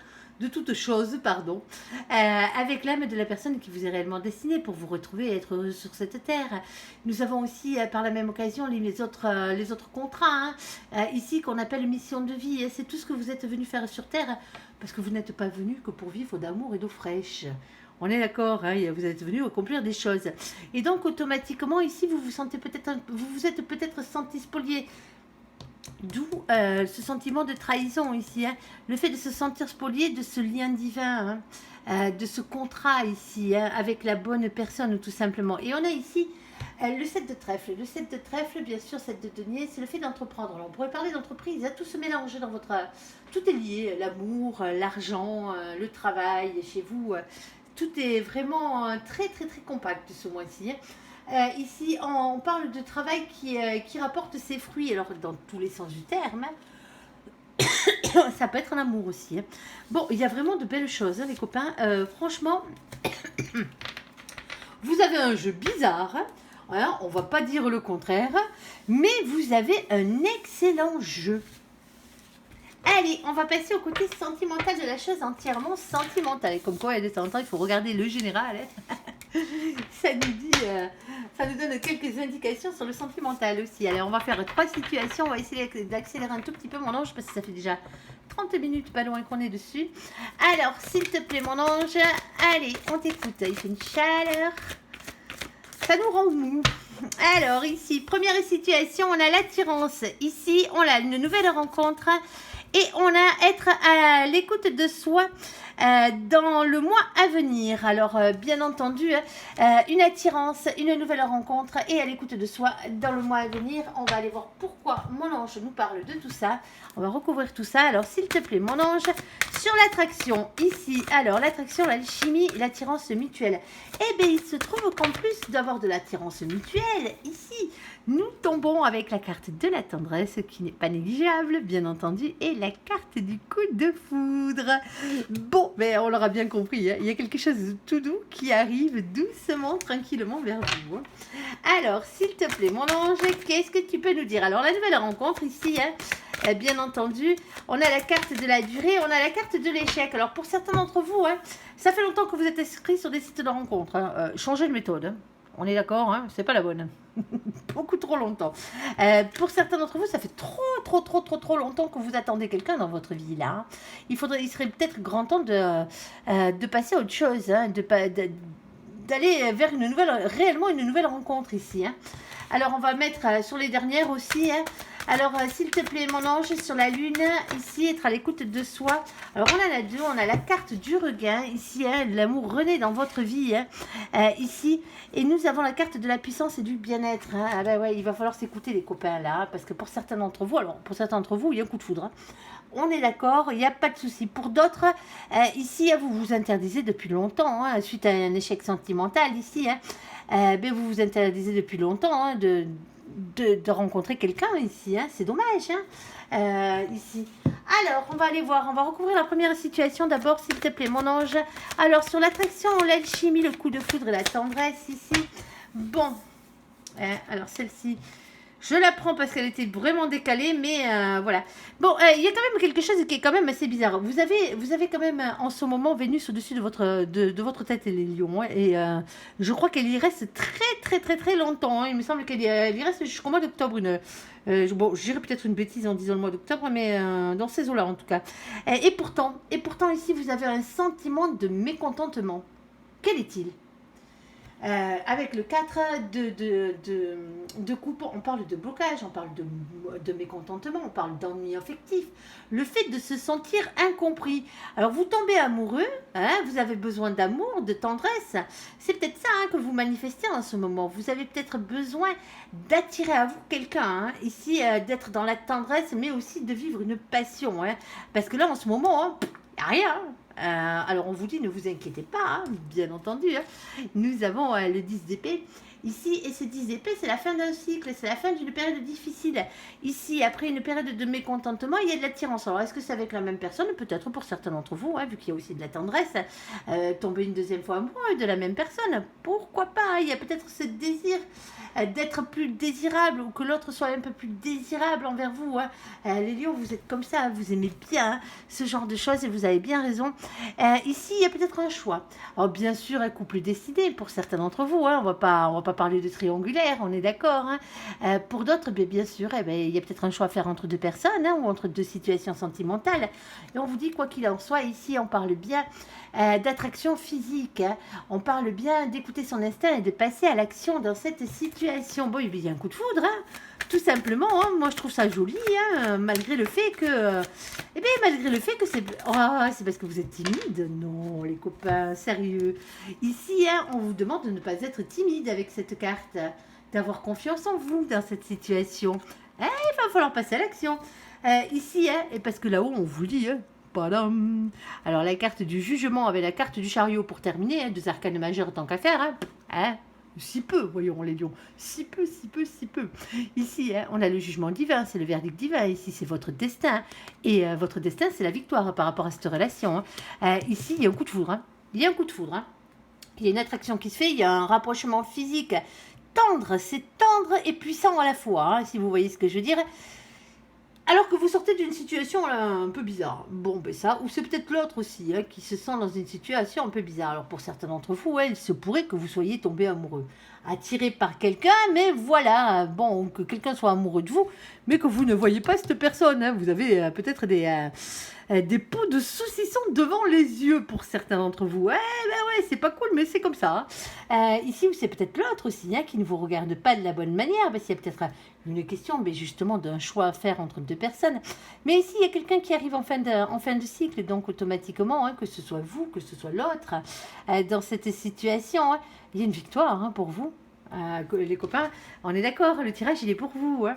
Speaker 1: avec l'âme de la personne qui vous est réellement destinée pour vous retrouver et être heureux sur cette terre. Nous avons aussi, par la même occasion, les autres contrats, hein, ici qu'on appelle mission de vie. C'est tout ce que vous êtes venu faire sur terre, parce que vous n'êtes pas venu que pour vivre d'amour et d'eau fraîche. On est d'accord, hein, vous êtes venu accomplir des choses. Et donc, automatiquement, ici, vous vous êtes peut-être senti spolié. D'où ce sentiment de trahison ici, hein. Le fait de se sentir spolié de ce lien divin, hein, de ce contrat ici, hein, avec la bonne personne tout simplement. Et on a ici le 7 de trèfle. Le 7 de trèfle, bien sûr, 7 de denier, c'est le fait d'entreprendre. Alors, on pourrait parler d'entreprise, hein, tout se mélange dans votre... Tout est lié, l'amour, l'argent, le travail chez vous. Tout est vraiment très, très, très compact ce mois-ci, hein. Ici, on parle de travail qui rapporte ses fruits, alors dans tous les sens du terme. Ça peut être un amour aussi. Hein. Bon, il y a vraiment de belles choses, hein, les copains. Franchement, vous avez un jeu bizarre. Hein. Hein, on va pas dire le contraire, mais vous avez un excellent jeu. Allez, on va passer au côté sentimental de la chose, entièrement sentimentale. Et comme quoi, il y a de temps en temps, il faut regarder le général. Hein. Ça nous dit, ça nous donne quelques indications sur le sentimental aussi. Alors, on va faire 3 situations. On va essayer d'accélérer un tout petit peu mon ange parce que ça fait déjà 30 minutes, pas loin qu'on est dessus. Alors, s'il te plaît, mon ange, allez, on t'écoute. Il fait une chaleur. Ça nous rend mou. Alors, ici, première situation, on a l'attirance. Ici, on a une nouvelle rencontre. Et on a être à l'écoute de soi dans le mois à venir. Alors, bien entendu, une attirance, une nouvelle rencontre et à l'écoute de soi dans le mois à venir. On va aller voir pourquoi mon ange nous parle de tout ça. On va recouvrir tout ça. Alors, s'il te plaît, mon ange, sur l'attraction, ici, alors, l'attraction, l'alchimie, l'attirance mutuelle. Eh bien, il se trouve qu'en plus d'avoir de l'attirance mutuelle, ici, nous tombons avec la carte de la tendresse qui n'est pas négligeable, bien entendu, et la carte du coup de foudre. Bon, mais on l'aura bien compris, hein, il y a quelque chose de tout doux qui arrive doucement, tranquillement vers vous. Hein. Alors, s'il te plaît, mon ange, qu'est-ce que tu peux nous dire? Alors, la nouvelle rencontre ici, hein, bien entendu, on a la carte de la durée, on a la carte de l'échec. Alors, pour certains d'entre vous, hein, ça fait longtemps que vous êtes inscrits sur des sites de rencontre. Hein, changez de méthode. Hein. On est d'accord, hein, c'est pas la bonne. Beaucoup trop longtemps. Pour certains d'entre vous, ça fait trop longtemps que vous attendez quelqu'un dans votre vie là. Il serait peut-être grand temps de passer à autre chose, hein, d'aller vers réellement une nouvelle rencontre ici. Hein. Alors on va mettre sur les dernières aussi. Hein. Alors s'il te plaît mon ange, sur la lune, ici, être à l'écoute de soi. Alors on en a 2, on a la carte du regain, ici, hein, l'amour renaît dans votre vie, hein, ici. Et nous avons la carte de la puissance et du bien-être. Hein. Ah ben ouais, il va falloir s'écouter les copains là, parce que pour certains d'entre vous, il y a un coup de foudre. Hein. On est d'accord, il n'y a pas de souci. Pour d'autres, ici, vous vous interdisez depuis longtemps, hein, suite à un échec sentimental ici, hein, ben vous vous interdisez depuis longtemps hein, de rencontrer quelqu'un ici. Hein, c'est dommage. Hein, ici. Alors, on va aller voir, on va recouvrir la première situation d'abord, s'il te plaît, mon ange. Alors, sur l'attraction, l'alchimie, le coup de foudre et la tendresse ici. Bon, alors celle-ci... Je la prends parce qu'elle était vraiment décalée, mais voilà. Bon, il y a quand même quelque chose qui est quand même assez bizarre. Vous avez quand même en ce moment Vénus au-dessus de votre tête et les lions. Hein, et je crois qu'elle y reste très longtemps. Hein. Il me semble qu'elle y reste jusqu'au mois d'octobre. Bon, je dirais peut-être une bêtise en disant le mois d'octobre, mais dans ces eaux-là en tout cas. Et pourtant ici, vous avez un sentiment de mécontentement. Quel est-il ? Avec le 4 de coupe, on parle de blocage, on parle de mécontentement, on parle d'ennui affectif. Le fait de se sentir incompris. Alors vous tombez amoureux, hein, vous avez besoin d'amour, de tendresse. C'est peut-être ça hein, que vous manifestez en ce moment. Vous avez peut-être besoin d'attirer à vous quelqu'un, hein, ici, d'être dans la tendresse, mais aussi de vivre une passion. Hein, parce que là, en ce moment, il n'y a rien. Alors on vous dit ne vous inquiétez pas, hein, bien entendu, hein. Nous avons le 10 d'épée ici et ce 10 d'épée c'est la fin d'un cycle, c'est la fin d'une période difficile. Ici après une période de mécontentement il y a de l'attirance. Alors est-ce que c'est avec la même personne? Peut-être pour certains d'entre vous, hein, vu qu'il y a aussi de la tendresse, tomber une deuxième fois amoureux de la même personne, pourquoi pas, hein. Il y a peut-être ce désir d'être plus désirable ou que l'autre soit un peu plus désirable envers vous. Hein. Les lions, vous êtes comme ça, vous aimez bien hein, ce genre de choses et vous avez bien raison. Ici, il y a peut-être un choix. Alors, bien sûr, un couple décidé pour certains d'entre vous. Hein, on va pas parler de triangulaire, on est d'accord. Hein. Pour d'autres, bien sûr, il y a peut-être un choix à faire entre deux personnes hein, ou entre deux situations sentimentales. Et on vous dit, quoi qu'il en soit, ici, on parle bien d'attraction physique. Hein. On parle bien d'écouter son instinct et de passer à l'action dans cette situation. Bon, il y a un coup de foudre, hein, tout simplement. Hein. Moi, je trouve ça joli, hein, malgré le fait que... c'est... Oh, c'est parce que vous êtes timide. Non, les copains, sérieux. Ici, hein, on vous demande de ne pas être timide avec cette carte, d'avoir confiance en vous dans cette situation. Il va falloir passer à l'action. Ici, hein, et parce que là-haut, on vous dit... Hein, alors la carte du jugement avec la carte du chariot pour terminer, hein, 2 arcanes majeures tant qu'à faire, hein, si peu, voyons les lions, si peu. Ici, hein, on a le jugement divin, c'est le verdict divin, ici c'est votre destin, et votre destin c'est la victoire par rapport à cette relation. Hein. Ici, il y a un coup de foudre, hein. Il y a une attraction qui se fait, il y a un rapprochement physique c'est tendre et puissant à la fois, hein, si vous voyez ce que je veux dire. Alors que vous sortez d'une situation là, un peu bizarre. Bon, ben ça, ou c'est peut-être l'autre aussi, hein, qui se sent dans une situation un peu bizarre. Alors pour certains d'entre vous, ouais, il se pourrait que vous soyez tombé amoureux, attiré par quelqu'un, mais voilà, bon, que quelqu'un soit amoureux de vous, mais que vous ne voyez pas cette personne. Hein. Vous avez peut-être des pots de saucisson devant les yeux pour certains d'entre vous. Ouais, ben ouais, c'est pas cool, mais c'est comme ça. Hein. Ici, c'est peut-être l'autre aussi, hein, qui ne vous regarde pas de la bonne manière. Ben, s'il y a peut-être une question, mais justement, d'un choix à faire entre deux personnes. Mais ici, il y a quelqu'un qui arrive en fin de cycle, donc automatiquement, hein, que ce soit vous, que ce soit l'autre, dans cette situation, hein, il y a une victoire hein, pour vous. Les copains, on est d'accord, le tirage, il est pour vous. Hein.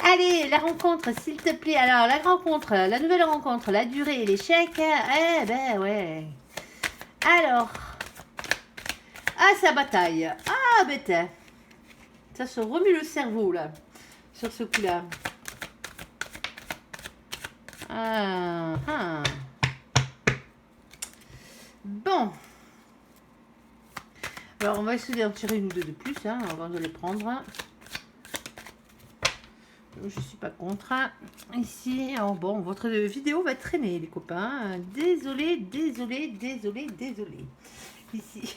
Speaker 1: Allez, la rencontre, s'il te plaît. Alors, la rencontre, la nouvelle rencontre, la durée et l'échec. Eh ben, ouais. Alors. Ah, ça bataille. Ah, bête. Ça se remue le cerveau, là. Sur ce coup-là. Bon. Alors, on va essayer d'en tirer une ou deux de plus, hein, avant de les prendre. Je ne suis pas contre. Ici, oh bon, votre vidéo va traîner, les copains. Désolé. Ici.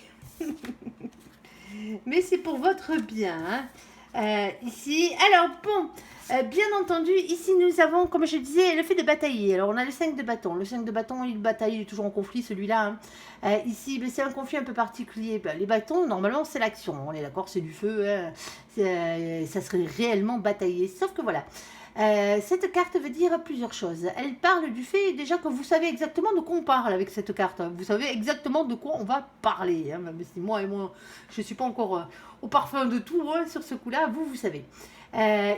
Speaker 1: Mais c'est pour votre bien. Hein. Ici, alors bon, bien entendu, ici nous avons, comme je disais, le fait de batailler. Alors on a le 5 de bâton. Le 5 de bâton, il bataille, il est toujours en conflit, celui-là. Hein. Ici, c'est un conflit un peu particulier. Les bâtons, normalement, c'est l'action. On est d'accord, c'est du feu. Hein. Ça serait réellement batailler. Sauf que voilà. Cette carte veut dire plusieurs choses. Elle parle du fait déjà que vous savez exactement de quoi on parle avec cette carte. Vous savez exactement de quoi on va parler. Hein. Même si moi, je ne suis pas encore au parfum de tout hein, sur ce coup-là. Vous savez.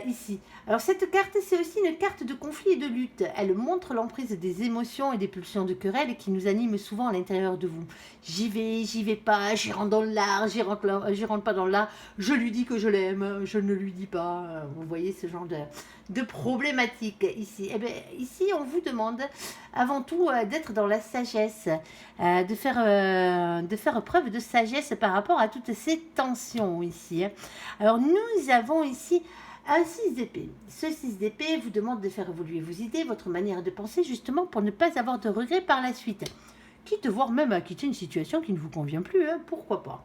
Speaker 1: Ici. Alors cette carte, c'est aussi une carte de conflit et de lutte. Elle montre l'emprise des émotions et des pulsions de querelle qui nous animent souvent à l'intérieur de vous. J'y vais pas, j'y rentre dans l'art, j'y rentre pas dans l'art, je lui dis que je l'aime, je ne lui dis pas. Vous voyez ce genre de problématique ici. Eh bien, ici, on vous demande avant tout d'être dans la sagesse, de faire preuve de sagesse par rapport à toutes ces tensions ici. Hein. Alors nous avons ici un 6 d'épée. Ce 6 d'épée vous demande de faire évoluer vos idées, votre manière de penser, justement pour ne pas avoir de regrets par la suite. Quitte voire même à quitter une situation qui ne vous convient plus, hein, pourquoi pas.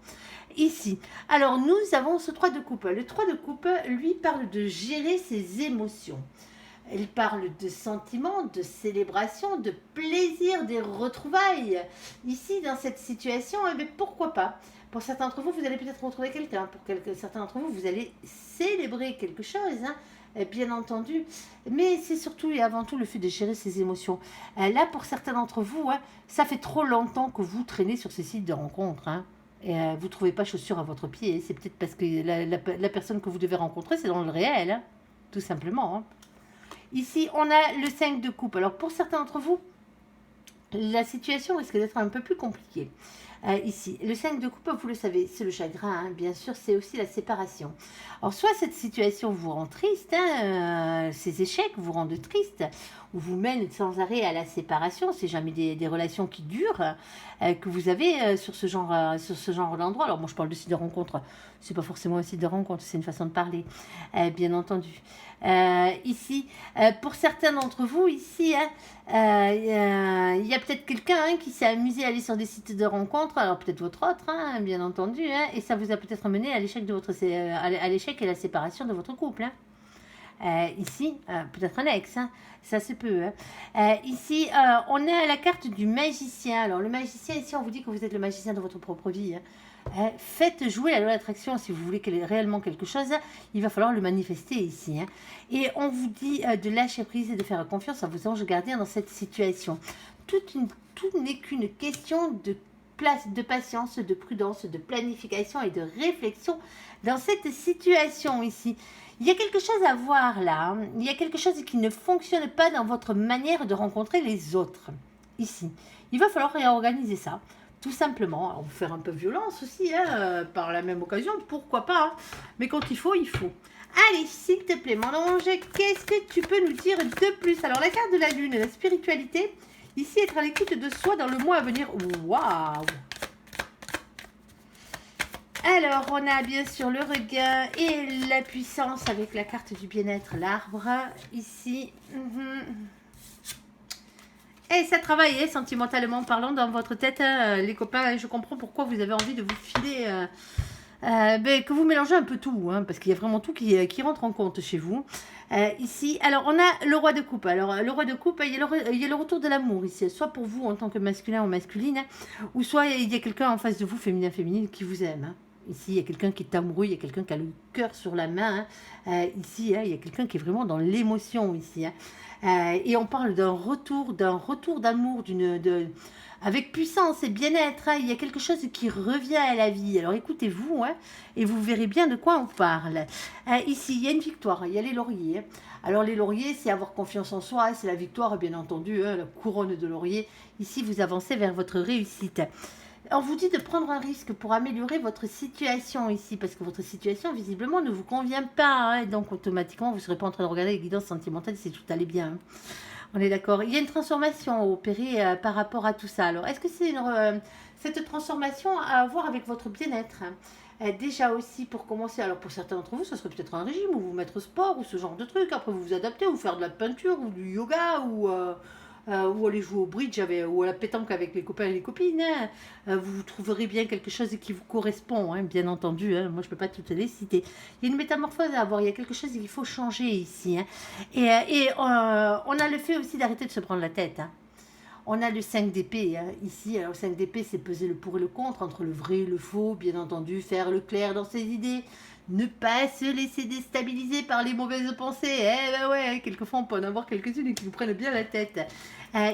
Speaker 1: Ici, alors nous avons ce 3 de coupe. Le 3 de coupe, lui, parle de gérer ses émotions. Elle parle de sentiments, de célébration, de plaisir, des retrouvailles. Ici, dans cette situation, eh bien, pourquoi pas. Pour certains d'entre vous, vous allez peut-être retrouver quelqu'un. Pour certains d'entre vous, vous allez célébrer quelque chose, hein, bien entendu. Mais c'est surtout et avant tout le fait de gérer ses émotions. Là, pour certains d'entre vous, hein, ça fait trop longtemps que vous traînez sur ces sites de rencontres. Hein, et vous ne trouvez pas chaussures à votre pied. C'est peut-être parce que la personne que vous devez rencontrer, c'est dans le réel, hein, tout simplement. Hein. Ici, on a le 5 de coupe. Alors, pour certains d'entre vous, la situation risque d'être un peu plus compliquée. Ici, le 5 de coupe, vous le savez, c'est le chagrin, hein, bien sûr, c'est aussi la séparation. Alors, soit cette situation vous rend triste, hein, ces échecs vous rendent triste, ou vous mènent sans arrêt à la séparation, c'est jamais des relations qui durent, que vous avez sur ce genre d'endroit. Alors, moi, je parle de site de rencontre, c'est pas forcément un site de rencontre, c'est une façon de parler, bien entendu. Ici, pour certains d'entre vous, ici, hein, il y a peut-être quelqu'un hein, qui s'est amusé à aller sur des sites de rencontres, alors peut-être votre autre, hein, bien entendu, hein, et ça vous a peut-être mené à l'échec à l'échec et la séparation de votre couple. Hein. Ici, peut-être un ex, hein, ça se peut. Hein. Ici, on a la carte du magicien. Alors, le magicien, ici, on vous dit que vous êtes le magicien de votre propre vie. Hein. Faites jouer la loi d'attraction si vous voulez réellement quelque chose, il va falloir le manifester ici. Hein. Et on vous dit de lâcher prise et de faire confiance à vos anges gardiens dans cette situation. Tout n'est qu'une question de patience, de prudence, de planification et de réflexion dans cette situation ici. Il y a quelque chose à voir là. Hein. Il y a quelque chose qui ne fonctionne pas dans votre manière de rencontrer les autres. Ici. Il va falloir réorganiser ça. Tout simplement. Alors, vous faire un peu violence aussi, hein, par la même occasion, pourquoi pas. Hein. Mais quand il faut, il faut. Allez, s'il te plaît, mon ange, qu'est-ce que tu peux nous dire de plus? Alors, la carte de la lune, la spiritualité. Ici, être à l'écoute de soi dans le mois à venir. Waouh! Alors, on a bien sûr le regain et la puissance avec la carte du bien-être, l'arbre, ici. Et ça travaille, sentimentalement parlant, dans votre tête, hein, les copains. Je comprends pourquoi vous avez envie de vous filer, que vous mélangez un peu tout, hein, parce qu'il y a vraiment tout qui rentre en compte chez vous. Ici, alors on a le roi de coupe. Alors le roi de coupe, il y a le retour de l'amour ici, soit pour vous en tant que masculin ou masculine, ou soit il y a quelqu'un en face de vous, féminin, féminine, qui vous aime. Hein. Ici, il y a quelqu'un qui est amoureux, il y a quelqu'un qui a le cœur sur la main. Hein. Ici, il y a quelqu'un qui est vraiment dans l'émotion ici. Hein. Et on parle d'un retour d'amour, avec puissance et bien-être. Hein. Il y a quelque chose qui revient à la vie. Alors écoutez-vous, hein, et vous verrez bien de quoi on parle. Ici, il y a une victoire, il y a les lauriers. Hein. Alors les lauriers, c'est avoir confiance en soi, c'est la victoire, bien entendu, hein, la couronne de laurier. Ici, vous avancez vers votre réussite. On vous dit de prendre un risque pour améliorer votre situation ici, parce que votre situation, visiblement, ne vous convient pas. Hein, donc, automatiquement, vous ne serez pas en train de regarder les guidances sentimentales si tout allait bien. Hein. On est d'accord. Il y a une transformation à opérer par rapport à tout ça. Alors, est-ce que c'est cette transformation à voir avec votre bien-être hein. Déjà aussi, pour commencer, alors pour certains d'entre vous, ce serait peut-être un régime, ou vous mettre au sport, ou ce genre de truc. Après, vous vous adaptez, ou faire de la peinture, ou du yoga, ou aller jouer au bridge ou à la pétanque avec les copains et les copines. Hein. Vous trouverez bien quelque chose qui vous correspond, hein, bien entendu. Hein. Moi, je ne peux pas toutes les citer. Il y a une métamorphose à avoir, il y a quelque chose qu'il faut changer ici. Hein. Et on a le fait aussi d'arrêter de se prendre la tête. Hein. On a le 5 d'épée hein, ici. Alors, le 5 d'épée, c'est peser le pour et le contre, entre le vrai et le faux, bien entendu, faire le clair dans ses idées. Ne pas se laisser déstabiliser par les mauvaises pensées. Eh ben ouais, quelquefois on peut en avoir quelques-unes qui nous prennent bien la tête.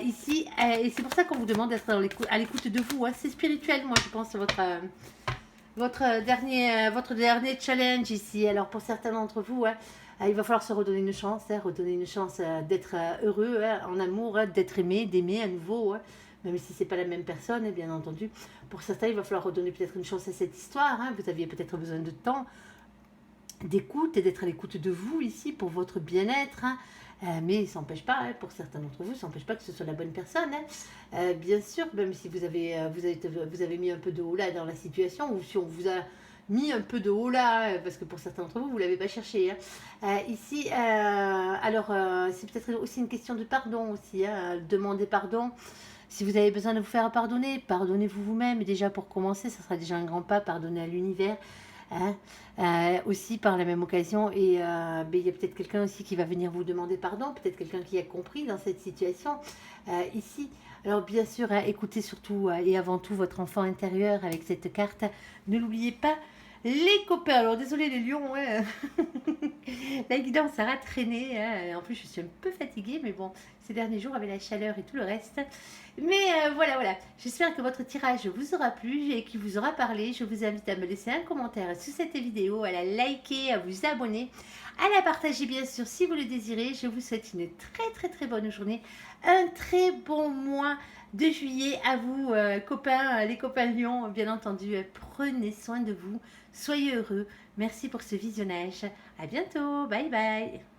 Speaker 1: Ici, et c'est pour ça qu'on vous demande d'être à l'écoute de vous. Hein. C'est spirituel, moi je pense, votre dernier challenge ici. Alors pour certains d'entre vous, hein, il va falloir se redonner une chance, hein, d'être heureux hein, en amour, hein, d'être aimé, d'aimer à nouveau. Hein. Même si c'est pas la même personne, bien entendu. Pour certains, il va falloir redonner peut-être une chance à cette histoire. Hein. Vous aviez peut-être besoin de temps, d'écoute et d'être à l'écoute de vous ici pour votre bien-être. Hein. Mais ça n'empêche pas, hein, pour certains d'entre vous, ça n'empêche pas que ce soit la bonne personne. Hein. Bien sûr, même si vous avez mis un peu de haut là dans la situation, ou si on vous a mis un peu de haut là, parce que pour certains d'entre vous, vous ne l'avez pas cherché. Hein. Ici, c'est peut-être aussi une question de pardon aussi. Hein. Demander pardon. Si vous avez besoin de vous faire pardonner, pardonnez-vous vous-même. Et déjà pour commencer, ça sera déjà un grand pas, pardonner à l'univers. Hein, aussi par la même occasion et il y a peut-être quelqu'un aussi qui va venir vous demander pardon, peut-être quelqu'un qui a compris dans cette situation ici. Alors bien sûr, hein, écoutez surtout et avant tout votre enfant intérieur avec cette carte. Ne l'oubliez pas, les copains. Alors désolé les lions, hein. La guidance ça a traîné. Hein. En plus je suis un peu fatiguée, mais bon, ces derniers jours avec la chaleur et tout le reste. Mais voilà. J'espère que votre tirage vous aura plu et qu'il vous aura parlé. Je vous invite à me laisser un commentaire sous cette vidéo, à la liker, à vous abonner, à la partager bien sûr si vous le désirez. Je vous souhaite une très bonne journée, un très bon mois de juillet à vous copains, les copains lions bien entendu. Prenez soin de vous, soyez heureux. Merci pour ce visionnage. À bientôt, bye bye.